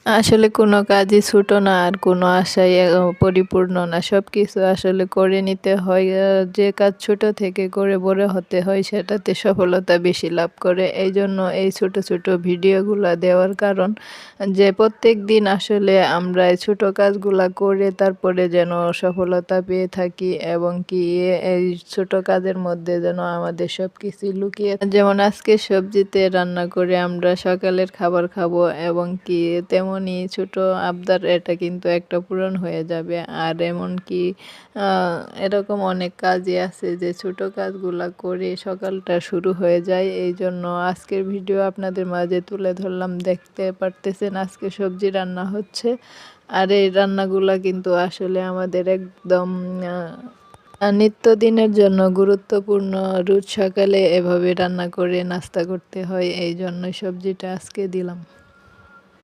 আসলে কোনো কাজই ছোট না আর কোনো আশাই পরিপূর্ণ না। সবকিছু আসলে করে নিতে হয়। যে কাজ ছোট থেকে করে বড় হতে হয় সেটাতে সফলতা বেশি লাভ করে। এইজন্য এই ছোট, ছোট ভিডিওগুলা দেওয়ার কারণ যে প্রত্যেকদিন আসলে আমরা এই ছোট কাজগুলা করে তারপরে যেন সফলতা পেয়ে থাকি এবং কি এই ছোট কাজের মধ্যে যেন আমাদের সবকিছু লুকিয়ে যেমন আজকে সবজিতে রান্না করে আমরা সকালের খাবার খাবো এবং কি তেমনই ছোট আবদার এটা কিন্তু একটা পূরণ হয়ে যাবে। আর এমনকি আ এরকম অনেক কাজই আছে যে ছোট কাজগুলা করে সকালটা শুরু হয়ে যায়। এইজন্য আজকের ভিডিও আপনাদের মাঝে তুলে ধরলাম। দেখতে পারতেছেন আজকে সবজি রান্না হচ্ছে। আর এই রান্নাগুলা কিন্তু আসলে আমাদের একদম আ নিত্যদিনের জন্য গুরুত্বপূর্ণ। রোজ সকালে এভাবে রান্না করে নাস্তা করতে হয়। এইজন্যই সবজিটা আজকে দিলাম।